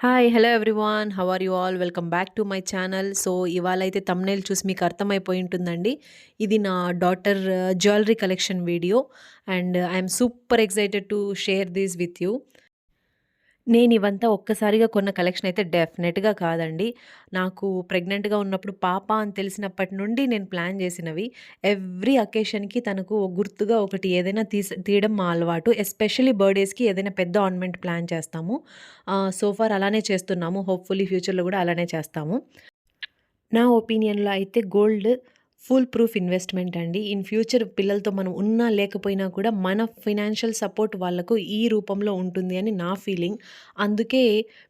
Hi! Hello everyone. How are you all? Welcome back to my channel. So, ఇవాళైతే thumbnail చూసి మీకు అర్థమైపోయి ఉంటుందండి. ఇది నా daughter jewellery collection video and I am super excited to share this with you. నేనివంతా ఒక్కసారిగా కొన్న కలెక్షన్ అయితే డెఫినెట్‌గా కాదండి. నాకు ప్రెగ్నెంట్‌గా ఉన్నప్పుడు పాప అని తెలిసినప్పటి నుండి నేను ప్లాన్ చేసినవి. ఎవ్రీ అకేషన్‌కి తనకు గుర్తుగా ఒకటి ఏదైనా తీయడం మా అలవాటు. ఎస్పెషల్లీ బర్త్‌డేస్‌కి ఏదైనా పెద్ద ఆర్నమెంట్ ప్లాన్ చేస్తాము. సో ఫార్ అలానే చేస్తున్నాము. హోప్‌ఫుల్లీ ఫ్యూచర్‌లో కూడా అలానే చేస్తాము. నా ఒపీనియన్‌లో అయితే గోల్డ్ ఫుల్ ప్రూఫ్ ఇన్వెస్ట్‌మెంట్ అండి. ఇన్ ఫ్యూచర్ పిల్లలతో మనం ఉన్నా లేకపోయినా కూడా మన ఫినాన్షియల్ సపోర్ట్ వాళ్ళకు ఈ రూపంలో ఉంటుంది అని నా ఫీలింగ్. అందుకే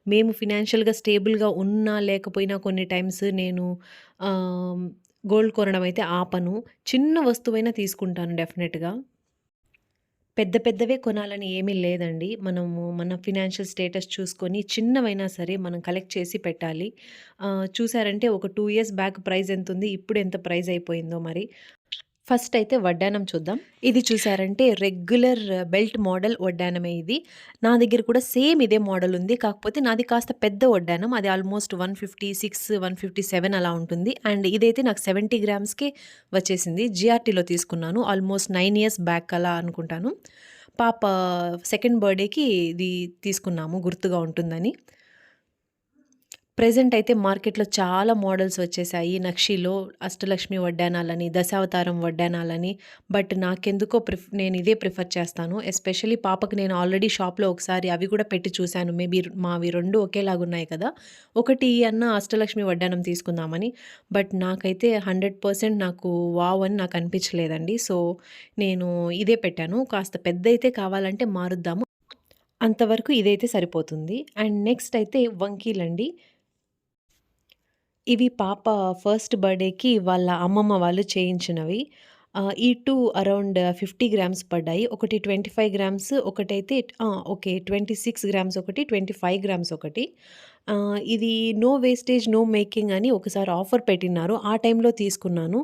మేము ఫినాన్షియల్‌గా స్టేబుల్‌గా ఉన్నా లేకపోయినా కొన్ని టైమ్స్ నేను ఆహ్, గోల్డ్ కొనడం అయితే ఆపను. చిన్న వస్తువైనా తీసుకుంటాను డెఫినెట్‌గా. పెద్ద పెద్దవే కొనాలని ఏమీ లేదండి. మనము మన ఫినాన్షియల్ స్టేటస్ చూసుకొని చిన్నవైనా సరే మనం కలెక్ట్ చేసి పెట్టాలి. చూసారంటే ఒక 2 ఇయర్స్ బ్యాక్ ప్రైస్ ఎంతుంది, ఇప్పుడు ఎంత ప్రైస్ అయిపోయిందో మరి. ఫస్ట్ అయితే వడ్డానం చూద్దాం. ఇది చూసారంటే రెగ్యులర్ బెల్ట్ మోడల్ వడ్డానమే ఇది. నా దగ్గర కూడా సేమ్ ఇదే మోడల్ ఉంది. కాకపోతే నాది కాస్త పెద్ద వడ్డానం. అది ఆల్మోస్ట్ 156, 157 అలా ఉంటుంది. అండ్ ఇదైతే నాకు 70 గ్రామ్స్‌కే వచ్చేసింది. జిఆర్‌టీలో తీసుకున్నాను. ఆల్మోస్ట్ 9 ఇయర్స్ బ్యాక్ అలా అనుకుంటాను. పాప సెకండ్ బర్త్‌డేకి ఇది తీసుకున్నాము గుర్తుగా ఉంటుందని. ప్రెజెంట్ అయితే మార్కెట్‌లో చాలా మోడల్స్ వచ్చేసాయి. నక్షిలో అష్టలక్ష్మి వడ్డానాలని, దశావతారం వడ్డానాలని. బట్ నాకెందుకో నేను ఇదే ప్రిఫర్ చేస్తాను. ఎస్పెషల్లీ పాపకి నేను ఆల్రెడీ షాప్‌లో ఒకసారి అవి కూడా పెట్టి చూసాను. మేబీ మావి 2 ఒకేలాగున్నాయి కదా! ఒకటి అన్న అష్టలక్ష్మి వడ్డానం తీసుకుందామని. బట్ నాకైతే 100% నాకు వావ్ అని నాకు అనిపించలేదండి. సో, నేను ఇదే పెట్టాను. కాస్త పెద్దయితే కావాలంటే మారుద్దాము. అంతవరకు ఇదైతే సరిపోతుంది. అండ్ నెక్స్ట్ అయితే వంకీలండి. ఇవి పాప ఫస్ట్ బర్త్‌డేకి వాళ్ళ అమ్మమ్మ వాళ్ళు చేయించినవి. ఈ 2 అరౌండ్ 50 గ్రామ్స్ పడ్డాయి. ఒకటి 25 గ్రామ్స్ ఒకటైతే ఓకే. 26 గ్రామ్స్ ఒకటి, 25 గ్రామ్స్ ఒకటి. ఇది నో వేస్టేజ్, నో మేకింగ్ అని ఒకసారి ఆఫర్ పెట్టినారు. ఆ టైంలో తీసుకున్నాను.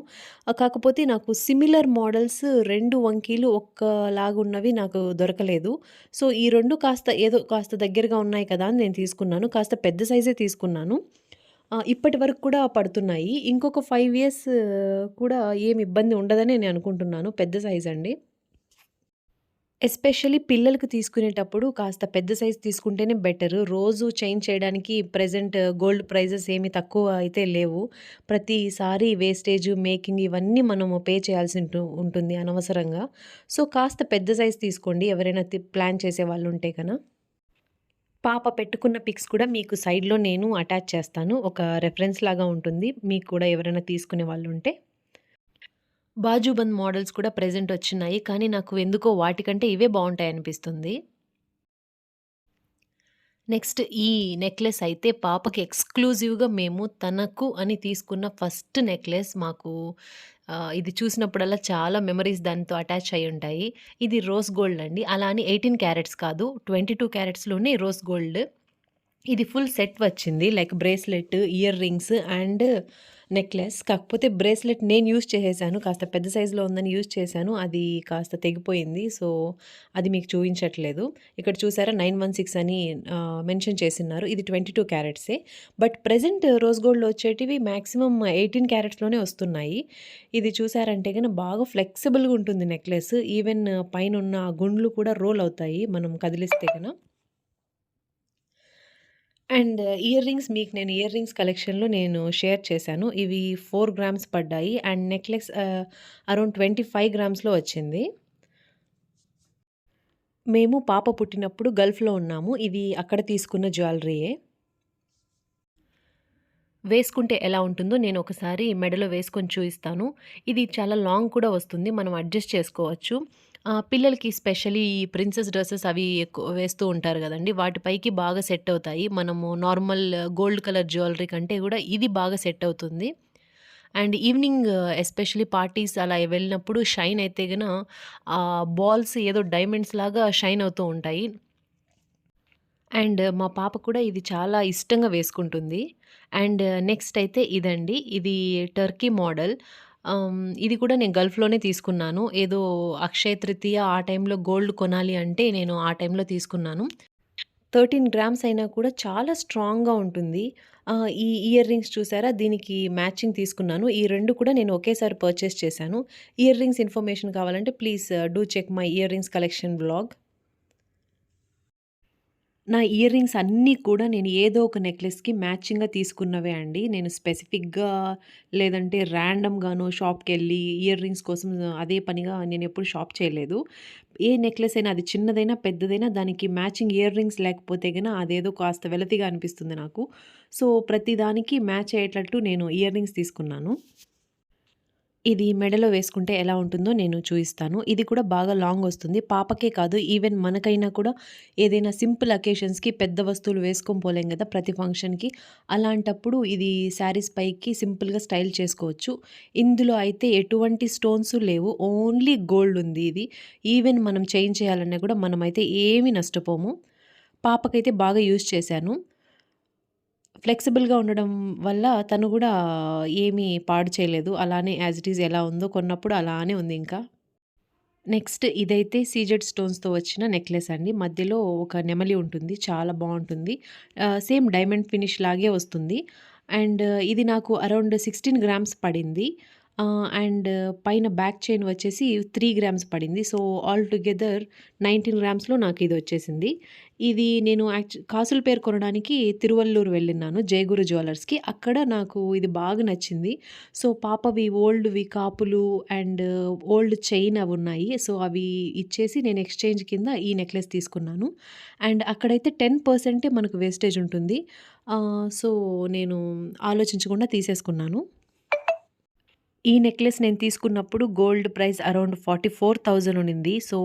కాకపోతే నాకు సిమిలర్ మోడల్స్ 2 వంకీలు ఒక్కలాగున్నవి నాకు దొరకలేదు. సో, ఈ 2 కాస్త దగ్గరగా ఉన్నాయి కదా అని నేను తీసుకున్నాను. కాస్త పెద్ద సైజే తీసుకున్నాను. ఇప్పటి వరకు కూడా పడుతున్నాయి. ఇంకొక 5 ఇయర్స్ కూడా ఏమి ఇబ్బంది ఉండదని నేను అనుకుంటున్నాను. పెద్ద సైజండి. ఎస్పెషల్లీ పిల్లలకి తీసుకునేటప్పుడు కాస్త పెద్ద సైజ్ తీసుకుంటేనే బెటరు. రోజు చేంజ్ చేయడానికి ప్రెజెంట్ గోల్డ్ ప్రైజెస్ ఏమి తక్కువ అయితే లేవు. ప్రతిసారి వేస్టేజ్, మేకింగ్ ఇవన్నీ మనము పే చేయాల్సి ఉంటుంది అనవసరంగా. సో, కాస్త పెద్ద సైజ్ తీసుకోండి ఎవరైనా ప్లాన్ చేసేవాళ్ళుంటే పాప పెట్టుకున్న పిక్స్ కూడా మీకు సైడ్‌లో నేను అటాచ్ చేస్తాను. ఒక రెఫరెన్స్ లాగా ఉంటుంది. మీకు కూడా ఎవరైనా తీసుకునే వాళ్ళుంటే. బాజుబంద్ మోడల్స్ కూడా ప్రెజెంట్ వచ్చినాయి. కానీ నాకు ఎందుకో వాటికంటే ఇవే బావుంటాయనిపిస్తుంది. నెక్స్ట్ ఈ నెక్లెస్ అయితే పాపకి ఎక్స్‌క్లూజివ్‌గా మేము తనకు అని తీసుకున్న ఫస్ట్ నెక్లెస్ మాకు ఇది చూసినప్పుడల్లా చాలా మెమోరీస్ దానితో అటాచ్ అయ్యుంటాయి. ఇది రోజ్ గోల్డ్ అండి. అలా అని 18 క్యారెట్స్ కాదు. 22 క్యారెట్స్‌లోనే రోజ్ గోల్డ్. ఇది ఫుల్ సెట్ వచ్చింది. Like bracelet, ear rings and necklace. కాకపోతే బ్రేస్‌లెట్ నేను యూజ్ చేసేసాను. కాస్త పెద్ద సైజ్‌లో ఉందని యూజ్ చేశాను. అది కాస్త తెగిపోయింది. సో, అది మీకు చూయించట్లేదు. ఇక్కడ చూసారా 916 అని మెన్షన్ చేసున్నారు. ఇది 22 క్యారెట్సే. బట్ ప్రెజెంట్ రోజ్ గోల్డ్‌లో వచ్చేటివి మాక్సిమం 18 క్యారెట్స్‌లోనే వస్తున్నాయి. ఇది చూసారంటే గన బాగా ఫ్లెక్సిబుల్‌గా ఉంటుంది నెక్లెస్. ఈవెన్ పైనున్న గుండ్లు కూడా రోల్ అవుతాయి మనం కదిలిస్తే గన. అండ్ ఇయర్ రింగ్స్ మీకు నేను ఇయర్ రింగ్స్ కలెక్షన్‌లో నేను షేర్ చేశాను. ఇవి 4 గ్రామ్స్ పడ్డాయి. అండ్ నెక్లెస్ అరౌండ్ 25 గ్రామ్స్‌లో వచ్చింది. మేము పాప పుట్టినప్పుడు గల్ఫ్‌లో ఉన్నాము. ఇది అక్కడ తీసుకున్న జ్యువెలరీయే. వేసుకుంటే ఎలా ఉంటుందో నేనొకసారి మెడలో వేసుకొని చూయిస్తాను. ఇది చాలా లాంగ్ కూడా వస్తుంది. మనం అడ్జస్ట్ చేసుకోవచ్చు. పిల్లలకి స్పెషల్లీ ఈ ప్రిన్సెస్ డ్రెసెస్ అవి ఎక్కువ వేస్తూ ఉంటారు గదండీ! వాటి పైకి బాగా సెట్ అవుతాయి. మనము నార్మల్ గోల్డ్ కలర్ జ్యువెలరీ కంటే గూడా ఇది బాగా సెట్ అవుతుంది. అండ్ ఈవినింగ్ ఎస్పెషల్లీ పార్టీస్ అలా వెళ్ళినప్పుడు షైన్ అయితే గన బాల్స్ ఏదో డైమండ్స్ లాగా షైన్ అవుతూ ఉంటాయి. అండ్ మా పాప కూడా ఇది చాలా ఇష్టంగా వేసుకుంటుంది. అండ్ నెక్స్ట్ అయితే ఇదండి. ఇది టర్కీ మోడల్. ఇది కూడా నేను గల్ఫ్‌లోనే తీసుకున్నాను. ఏదో అక్షయ తృతీయ ఆ టైంలో గోల్డ్ కొనాలి అంటే నేను ఆ టైంలో తీసుకున్నాను. 13 గ్రామ్స్ అయినా కూడా చాలా స్ట్రాంగ్‌గా ఉంటుంది. ఈ ఇయర్ రింగ్స్ చూసారా? దీనికి మ్యాచింగ్ తీసుకున్నాను. ఈ 2 కూడా నేను ఒకేసారి పర్చేస్ చేశాను. ఇయర్ రింగ్స్ ఇన్ఫర్మేషన్ కావాలంటే please do check my earrings collection vlog. నా ఇయర్ రింగ్స్ అన్నీ కూడా నేను ఏదో ఒక నెక్లెస్‌కి మ్యాచింగ్‌గా తీసుకున్నవే అండి. నేను స్పెసిఫిక్‌గా లేదంటే ర్యాండమ్‌గానో షాప్‌కెళ్ళి ఇయర్ రింగ్స్ కోసం అదే పనిగా నేనెప్పుడు షాప్ చేయలేదు. ఏ నెక్లెస్ అయినా అది చిన్నదైనా, పెద్దదైనా దానికి మ్యాచింగ్ ఇయర్ రింగ్స్ లేకపోతే గన అదేదో కాస్త వెలతిగా అనిపిస్తుంది నాకు. సో, ప్రతి దానికి మ్యాచ్ అయ్యేటట్టు నేను ఇయర్ రింగ్స్ తీసుకున్నాను. ఇది మెడలో వేసుకుంటే ఎలా ఉంటుందో నేను చూయిస్తాను. ఇది కూడా బాగా లాంగొస్తుంది. పాపకే కాదు ఈవెన్ మనకైనా కూడా ఏదైనా సింపుల్ అకేషన్స్‌కి పెద్ద వస్తువులు వేసుకొని పోలేం గదా! ప్రతి ఫంక్షన్‌కి. అలాంటప్పుడు ఇది శారీస్ పైకి సింపుల్‌గా స్టైల్ చేసుకోవచ్చు. ఇందులో అయితే ఎటువంటి స్టోన్స్ లేవు. ఓన్లీ గోల్డ్ ఉంది ఇది. ఈవెన్ మనం చేంజ్ చేయాలన్నా కూడా మనమైతే ఏమి నష్టపోము. పాపకైతే బాగా యూజ్ చేశాను. ఫ్లెక్సిబుల్‌గా ఉండడం వల్ల తను గూడా ఏమీ పాడు చేయలేదు. అలానే యాజ్ ఇట్ ఈజ్ ఎలా ఉందో కొన్నప్పుడు అలానే ఉంది ఇంకా. నెక్స్ట్ ఇదైతే సీజెడ్ స్టోన్స్‌తో వచ్చిన నెక్లెస్ అండి. మధ్యలో ఒక నెమలి ఉంటుంది. చాలా బావుంటుంది. సేమ్ డైమండ్ ఫినిష్ లాగే వస్తుంది. అండ్ ఇది నాకు అరౌండ్ 16 గ్రామ్స్ పడింది. అండ్ పైన బ్యాక్ చైన్ వచ్చేసి 3 గ్రామ్స్ పడింది. So, all together 19 గ్రామ్స్‌లో నాకిదొచ్చేసింది. ఇది నేను కాసుల పేరు కొనడానికి తిరువల్లూరు వెళ్ళినాను. జయగురు జ్యువెల్లర్స్‌కి. అక్కడ నాకు ఇది బాగా నచ్చింది. సో, పాపవి ఓల్డ్‌వి కాపులు అండ్ ఓల్డ్ చైన్ అవున్నాయి. సో, అవి ఇచ్చేసి నేను ఎక్స్‌చేంజ్ కింద ఈ నెక్లెస్ తీసుకున్నాను. అండ్ అక్కడైతే 10% మనకు వేస్టేజ్ ఉంటుంది. సో, నేను ఆలోచించకుండా తీసేసుకున్నాను. ఈ నెక్లెస్ నేను తీసుకున్నప్పుడు గోల్డ్ ప్రైస్ అరౌండ్ 44,000 ఉండింది. సో,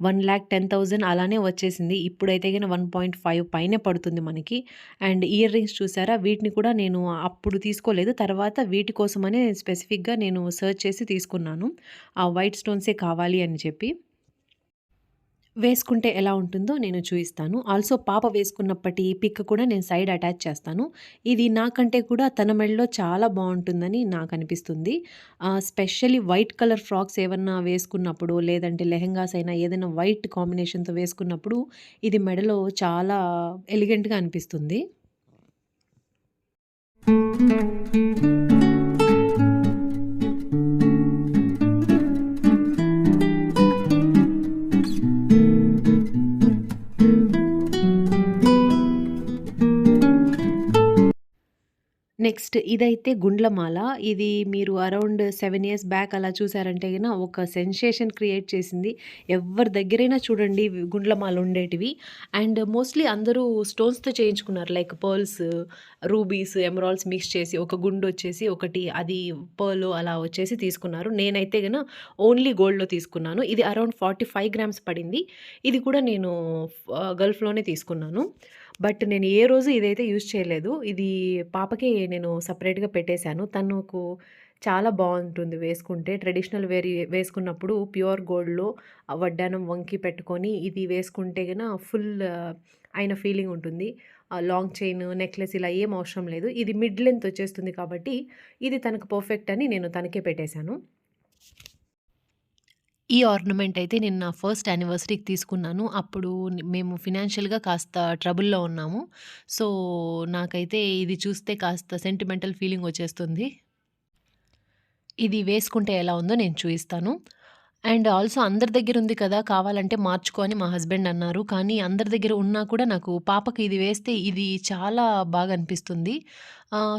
1,10,000 అలానే వచ్చేసింది. ఇప్పుడైతే గన 1.5 పైనే పడుతుంది మనకి. అండ్ ఇయర్ రింగ్స్ చూసారా? వీటిని కూడా నేను అప్పుడు తీసుకోలేదు. తర్వాత వీటి కోసమనే స్పెసిఫిక్‌గా నేను సెర్చ్ చేసి తీసుకున్నాను. ఆ వైట్ స్టోన్సే కావాలి అని చెప్పి. వేసుకుంటే ఎలా ఉంటుందో నేను చూయిస్తాను. ఆల్సో పాప వేసుకున్నప్పటి పిక్ కూడా నేను సైడ్ అటాచ్ చేస్తాను. ఇది నాకంటే కూడా తన మెడలో చాలా బావుంటుందని నాకనిపిస్తుంది. స్పెషల్లీ వైట్ కలర్ ఫ్రాక్స్ ఏవన్నా వేసుకున్నప్పుడు, లేదంటే లెహెంగాస్ అయినా ఏదైనా వైట్ కాంబినేషన్‌తో వేసుకున్నప్పుడు, ఇది మెడలో చాలా ఎలిగెంట్‌గా అనిపిస్తుంది. నెక్స్ట్ ఇదైతే గుండ్లమాల. ఇది మీరు అరౌండ్ 7 ఇయర్స్ బ్యాక్ అలా చూసారంటే గిన ఒక సెన్సేషన్ క్రియేట్ చేసింది. ఎవ్వరి దగ్గరైనా చూడండి గుండ్లమాల ఉండేటివి. అండ్ మోస్ట్‌లీ అందరూ స్టోన్స్‌తో చేయించుకున్నారు. Like pearls, rubies, emeralds mix చేసి ఒక గుండొచ్చేసి ఒకటి అది పర్ల్ అలా వచ్చేసి తీసుకున్నారు. నేనైతే గన ఓన్లీ గోల్డ్‌లో తీసుకున్నాను. ఇది అరౌండ్ 45 గ్రామ్స్ పడింది. ఇది కూడా నేను గల్ఫ్‌లోనే తీసుకున్నాను. బట్ నేను ఏ రోజు ఇదైతే యూజ్ చేయలేదు. ఇది పాపకి నేను సెపరేట్‌గా పెట్టేశాను. తనకు చాలా బావుంటుంది వేసుకుంటే. ట్రెడిషనల్ వేసుకున్నప్పుడు ప్యూర్ గోల్డ్‌లో వడ్డానం వంకి పెట్టుకొని ఇది వేసుకుంటే గన ఫుల్ అయిన ఫీలింగ్ ఉంటుంది. లాంగ్ చైన్, నెక్లెస్ ఇలా ఏం అవసరం లేదు. ఇది మిడ్ లెంత్ వచ్చేస్తుంది కాబట్టి ఇది తనకు పర్ఫెక్ట్ అని నేను తనకే పెట్టేశాను. ఈ ఆర్నమెంట్ అయితే నేను నా ఫస్ట్ యానివర్సరీకి తీసుకున్నాను. అప్పుడు మేము ఫినాన్షియల్‌గా కాస్త ట్రబుల్‌లో ఉన్నాము. సో, నాకైతే ఇది చూస్తే కాస్త సెంటిమెంటల్ ఫీలింగ్ వచ్చేస్తుంది. ఇది వేసుకుంటే ఎలా ఉందో నేను చూయిస్తాను. అండ్ ఆల్సో అందరి దగ్గర ఉంది కదా! కావాలంటే మార్చుకో అని మా హస్బెండ్ అన్నారు. కానీ అందరి దగ్గర ఉన్నా కూడా నాకు పాపకి ఇది వేస్తే ఇది చాలా బాగా అనిపిస్తుంది.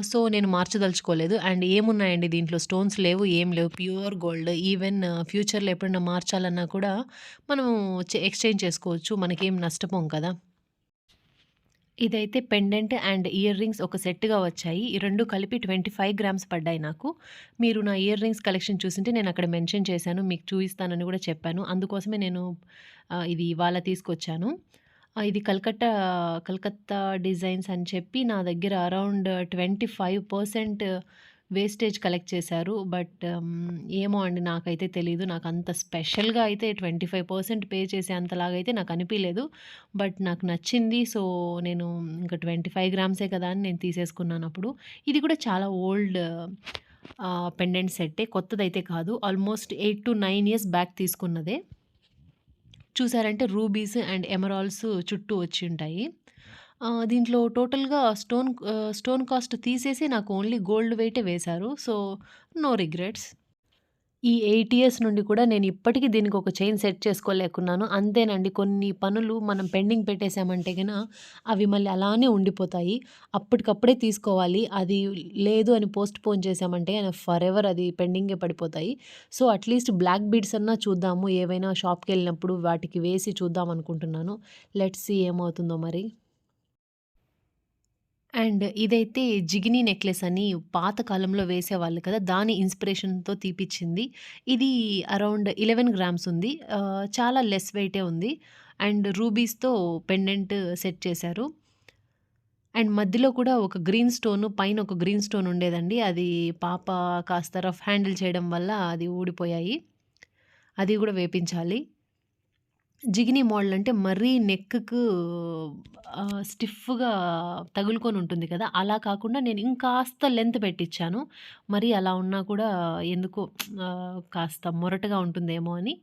సో, నేను మార్చదలుచుకోలేదు. అండ్ ఏమున్నాయండి దీంట్లో స్టోన్స్ లేవు, ఏం లేవు. Pure gold. ఈవెన్ ఫ్యూచర్‌లో ఎప్పుడైనా మార్చాలన్నా కూడా మనం ఎక్స్‌చేంజ్ చేసుకోవచ్చు. మనకేం నష్టపోం కదా! ఇదైతే పెండెంట్ అండ్ ఇయర్ రింగ్స్ ఒక సెట్‌గా వచ్చాయి. ఈ 2 కలిపి 25 గ్రామ్స్ పడ్డాయి నాకు. మీరు నా ఇయర్ రింగ్స్ కలెక్షన్ చూసుంటే నేనక్కడ మెన్షన్ చేశాను. మీకు చూయిస్తానని గూడా చెప్పాను. అందుకోసమే నేను ఇది ఇవాళ తీసుకొచ్చాను. ఇది కలకత్తా డిజైన్స్ అని చెప్పి నా దగ్గర అరౌండ్ 25% వేస్టేజ్ కలెక్ట్ చేశారు. బట్ ఏమో అండి నాకైతే తెలీదు. నాకంత స్పెషల్‌గా అయితే 25% పే చేసేంతలాగా అయితే నాకు అనిపియలేదు. బట్ నాకు నచ్చింది. సో, నేను ఇంక 25 గ్రామ్సే కదా అని నేను తీసేసుకున్నానప్పుడు. ఇది కూడా చాలా ఓల్డ్ పెండెంట్ సెట్టే. కొత్తదైతే కాదు. ఆల్మోస్ట్ 8-9 ఇయర్స్ బ్యాక్ తీసుకున్నదే. చూసారంటే రూబీస్ అండ్ ఎమరాల్డ్స్ చుట్టూ వచ్చుంటాయి. దీంట్లో టోటల్‌గా స్టోన్ కాస్ట్ తీసేసి నాకు ఓన్లీ గోల్డ్ వెయిటే వేశారు. So, no regrets. ఈ 8 ఇయర్స్ నుండి కూడా నేను ఇప్పటికి దీనికొక చైన్ సెట్ చేసుకోలేకున్నాను. అంతేనండి, కొన్ని పనులు మనం పెండింగ్ పెట్టేసామంటే అవి మళ్ళీ అలానే ఉండిపోతాయి. అప్పటికప్పుడే తీసుకోవాలి. అది లేదు అని పోస్ట్‌పోన్ చేశామంటే ఫరెవర్ అది పెండింగే పడిపోతాయి. సో, అట్‌లీస్ట్ బ్లాక్ బీడ్స్ అన్నా చూద్దాము. ఏవైనా షాప్‌కెళ్ళినప్పుడు వాటికి వేసి చూద్దాం అనుకుంటున్నాను. లెట్స్ సీ ఏమవుతుందో మరి. అండ్ ఇదైతే జిగినీ నెక్లెస్ అని పాత కాలంలో వేసేవాళ్ళు కదా! దాని ఇన్‌స్పిరేషన్‌తో తీపిచ్చింది. ఇది అరౌండ్ 11 గ్రామ్స్ ఉంది. చాలా లెస్ వెయిటే ఉంది. అండ్ రూబీస్‌తో పెండెంట్ సెట్ చేశారు. అండ్ మధ్యలో కూడా ఒక గ్రీన్ స్టోన్, పైన ఒక గ్రీన్ స్టోన్ ఉండేదండి. అది పాప కాస్త రఫ్ హ్యాండిల్ చేయడం వల్ల అది ఊడిపోయాయి. అది గూడా వేపించాలి. జిగినీ మోడల్ అంటే మరీ నెక్‌కు స్టిఫ్‌గా తగులుకొని ఉంటుంది కదా! అలా కాకుండా నేను ఇంకాస్త లెంత్ పెట్టిచ్చాను. మరి అలా ఉన్నా కూడా ఎందుకో కాస్త మొరటుగా ఉంటుందేమో అని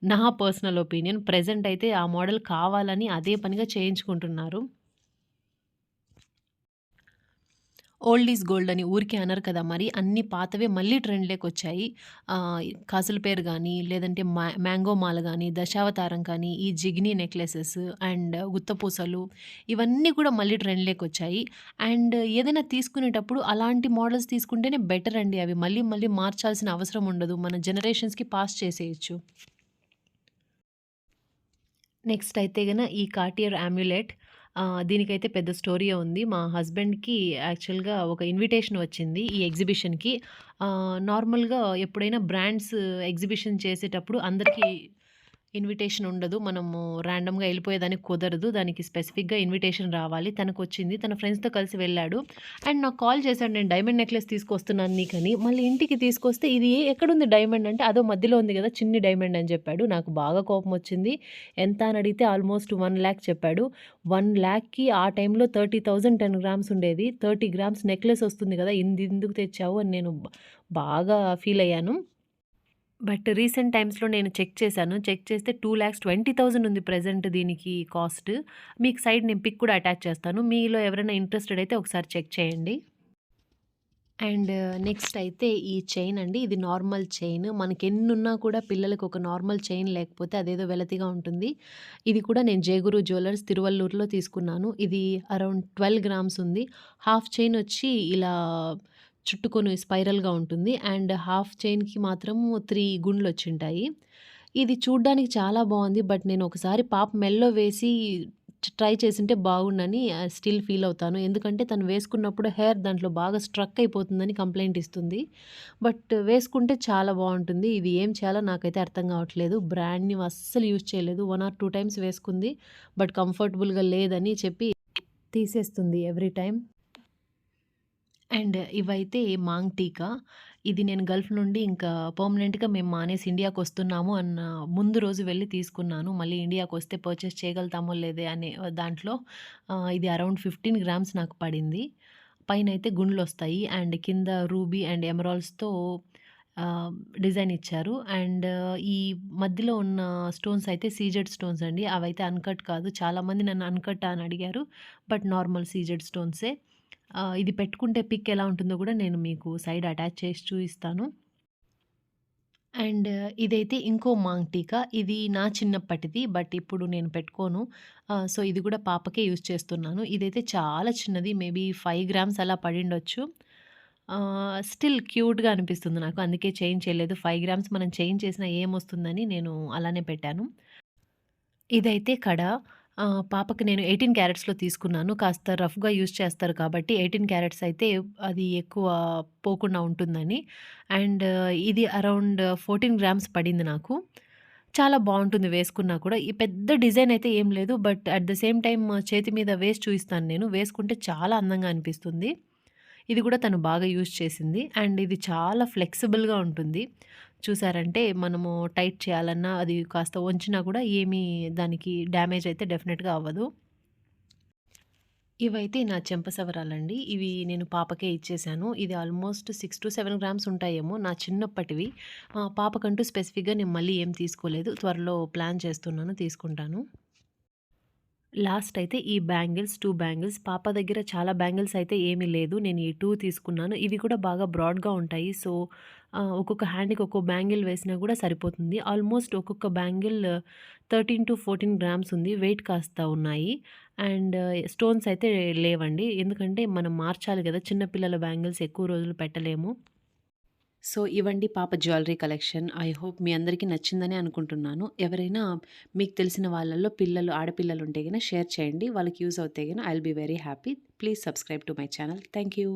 నా పర్సనల్ ఒపీనియన్. ప్రెజెంట్ అయితే ఆ మోడల్ కావాలని అదే పనిగా చేయించుకుంటున్నారు. ఓల్డ్ ఈజ్ గోల్డ్ అని ఊరికే అనరు కదా! మరి అన్ని పాతవే మళ్ళీ ట్రెండ్‌లోకొచ్చాయి. కాసుల పేరు గానీ, లేదంటే మ్యాంగో మాల గానీ, దశావతారం కానీ, ఈ జిగినీ నెక్లెసెస్ అండ్ గుత్తపూసలు ఇవన్నీ కూడా మళ్ళీ ట్రెండ్‌లోకొచ్చాయి. అండ్ ఏదైనా తీసుకునేటప్పుడు అలాంటి మోడల్స్ తీసుకుంటేనే బెటర్ అండి. అవి మళ్ళీ మళ్ళీ మార్చాల్సిన అవసరం ఉండదు. మన జనరేషన్స్‌కి పాస్ చేసేయొచ్చు. నెక్స్ట్ అయితే ఈ కార్టియర్ అమ్యులెట్. దీనికైతే పెద్ద స్టోరీయే ఉంది. మా హస్బెండ్‌కి యాక్చువల్‌గా ఒక ఇన్విటేషన్ వచ్చింది ఈ ఎగ్జిబిషన్‌కి. నార్మల్‌గా ఎప్పుడైనా బ్రాండ్స్ ఎగ్జిబిషన్ చేసేటప్పుడు అందరికీ ఇన్విటేషన్ ఉండదు. మనము ర్యాండమ్‌గా ఎళ్ళిపోయేదానికి కుదరదు. దానికి స్పెసిఫిక్‌గా ఇన్విటేషన్ రావాలి. తనకొచ్చింది. తన ఫ్రెండ్స్‌తో కలిసి వెళ్ళాడు. అండ్ నాకు కాల్ చేశాడు. నేను డైమండ్ నెక్లెస్ తీసుకొస్తున్నాను నీకని. మళ్ళీ ఇంటికి తీసుకొస్తే ఇది ఎక్కడుంది డైమండ్ అంటే, అదో మధ్యలో ఉంది గదా! చిన్ని డైమండ్ అని చెప్పాడు. నాకు బాగా కోపమొచ్చింది. ఎంత అని అడిగితే ఆల్మోస్ట్ 1,00,000 చెప్పాడు. 1,00,000కి ఆ టైంలో 30,000 10 గ్రామ్స్ ఉండేది. 30 గ్రామ్స్ నెక్లెస్ వస్తుంది గదా! ఇందెందుకు తెచ్చావు అని నేను బాగా ఫీలయ్యాను. బట్ రీసెంట్ టైమ్స్‌లో నేను చెక్ చేశాను. చెక్ చేస్తే 2,20,000 ఉంది ప్రెజెంట్ దీనికి కాస్ట్. మీకు సైడ్ నేను పిక్ కూడా అటాచ్ చేస్తాను. మీలో ఎవరైనా ఇంట్రెస్టెడ్ అయితే ఒకసారి చెక్ చేయండి. అండ్ నెక్స్ట్ అయితే ఈ చైన్ అండి. ఇది నార్మల్ చైన్. మనకెన్నున్నా కూడా పిల్లలకి ఒక నార్మల్ చైన్ లేకపోతే అదేదో వెలతిగా ఉంటుంది. ఇది కూడా నేను జయగురు జ్యువెల్లర్స్ తిరువల్లూరులో తీసుకున్నాను. ఇది అరౌండ్ 12 గ్రామ్స్ ఉంది. హాఫ్ చైన్ వచ్చి ఇలా చుట్టుకొని స్పైరల్‌గా ఉంటుంది. అండ్ హాఫ్ చైన్‌కి మాత్రం 3 గుండ్లొచ్చుంటాయి. ఇది చూడ్డానికి చాలా బావుంది. బట్ నేను ఒకసారి పాప మెడలో వేసి ట్రై చేసుంటే బాగుండని స్టిల్ ఫీల్ అవుతాను. ఎందుకంటే తను వేసుకున్నప్పుడు హెయిర్ దాంట్లో బాగా స్ట్రక్ అయిపోతుందని కంప్లెయింట్ ఇస్తుంది. బట్ వేసుకుంటే చాలా బావుంటుంది. ఇది ఏం చేయాలో నాకైతే అర్థం కావట్లేదు. బ్రాండ్ న్యూ అస్సలు యూజ్ చేయలేదు. 1 ఆర్ 2 టైమ్స్ వేసుకుంది. బట్ కంఫర్టబుల్‌గా లేదని చెప్పి తీసేస్తుంది ఎవ్రీ టైమ్. అండ్ ఇవైతే మాంగ్ టీకా. ఇది నేను గల్ఫ్ నుండి ఇంకా పర్మనెంట్‌గా మేము మానేసి ఇండియాకొస్తున్నాము అన్న ముందు రోజు వెళ్లి తీసుకున్నాను. మళ్ళీ ఇండియాకొస్తే పర్చేస్ చేయగలుగుతామో లేదే అనే దాంట్లో ఇది అరౌండ్ 15 గ్రామ్స్ నాకు పడింది. పైనైతే గుండ్లొస్తాయి. అండ్ కింద రూబీ అండ్ ఎమరాల్డ్స్‌తో ఆహ్, డిజైన్ ఇచ్చారు. అండ్ ఈ మధ్యలో ఉన్న స్టోన్స్ అయితే సీజెడ్ స్టోన్స్ అండి. అవైతే అన్‌కట్ కాదు. చాలామంది నన్ను అన్‌కట్టా అని అడిగారు. బట్ నార్మల్ సీజెడ్ స్టోన్సే. ఇది పెట్టుకుంటే పిక్ ఎలా ఉంటుందో గూడా నేను మీకు సైడ్ అటాచ్ చేసి చూయిస్తాను. అండ్ ఇదైతే ఇంకో మాంగ్ టీకా. ఇది నా చిన్నప్పటిది. బట్ ఇప్పుడు నేను పెట్టుకోను. సో, ఇది గూడా పాపకే యూజ్ చేస్తున్నాను. ఇదైతే చాలా చిన్నది. మేబీ 5 గ్రామ్స్ అలా పడిండొచ్చు. స్టిల్ క్యూట్‌గా అనిపిస్తుంది నాకు. అందుకే చేంజ్ చేయలేదు. 5 గ్రామ్స్ మనం చేంజ్ చేసినా ఏమొస్తుందని నేను అలానే పెట్టాను. ఇదైతే కడ. పాపకి నేను 18 క్యారెట్స్‌లో తీసుకున్నాను. కాస్త రఫ్‌గా యూజ్ చేస్తారు కాబట్టి 18 క్యారెట్స్ అయితే అది ఎక్కువ పోకుండా ఉంటుందని. అండ్ ఇది అరౌండ్ 14 గ్రామ్స్ పడింది నాకు. చాలా బావుంటుంది వేసుకున్నా కూడా. ఈ పెద్ద డిజైన్ అయితే ఏం లేదు. But at the same time చేతి మీద వేసి చూయిస్తాను నేను. వేసుకుంటే చాలా అందంగా అనిపిస్తుంది. ఇది కూడా తను బాగా యూజ్ చేసింది. అండ్ ఇది చాలా ఫ్లెక్సిబుల్‌గా ఉంటుంది. చూసారంటే మనము టైట్ చేయాలన్నా అది కాస్త వంచినా కూడా ఏమీ దానికి డ్యామేజ్ అయితే డెఫినిట్‌గా అవ్వదు. ఇవైతే నా చెంపసవరాలండి. ఇవి నేను పాపకే ఇచ్చేసాను. ఇది ఆల్మోస్ట్ 6-7 గ్రామ్స్ ఉంటాయేమో నా చిన్నప్పటివి. పాపకంటూ స్పెసిఫిక్‌గా నేను మళ్ళీ ఏం తీసుకోలేదు. త్వరలో ప్లాన్ చేస్తున్నాను తీసుకుంటాను. లాస్ట్ అయితే ఈ బ్యాంగిల్స్ 2 బ్యాంగిల్స్ పాప దగ్గర చాలా బ్యాంగిల్స్ అయితే ఏమీ లేదు. నేను ఈ 2 తీసుకున్నాను. ఇవి కూడా బాగా బ్రాడ్‌గా ఉంటాయి. సో, ఒక్కొక్క హ్యాండ్‌కి ఒక్కో బ్యాంగిల్ వేసినా కూడా సరిపోతుంది. ఆల్మోస్ట్ ఒక్కొక్క బ్యాంగిల్ 13-14 గ్రామ్స్ ఉంది. వెయిట్ కాస్త ఉన్నాయి. అండ్ స్టోన్స్ అయితే లేవండి. ఎందుకంటే మనం మార్చాలి గదా! చిన్న పిల్లల బ్యాంగిల్స్ ఎక్కువ రోజులు పెట్టలేము. సో, ఇవండి పాప జ్యువెలరీ కలెక్షన్. ఐ హోప్ మీ అందరికీ నచ్చిందనే అనుకుంటున్నాను. ఎవరైనా మీకు తెలిసిన వాళ్ళలో పిల్లలు, ఆడపిల్లలుంటే గన షేర్ చేయండి. వాళ్ళకి యూజ్ అవుతే గన I will be very happy. Please subscribe to my channel. Thank you.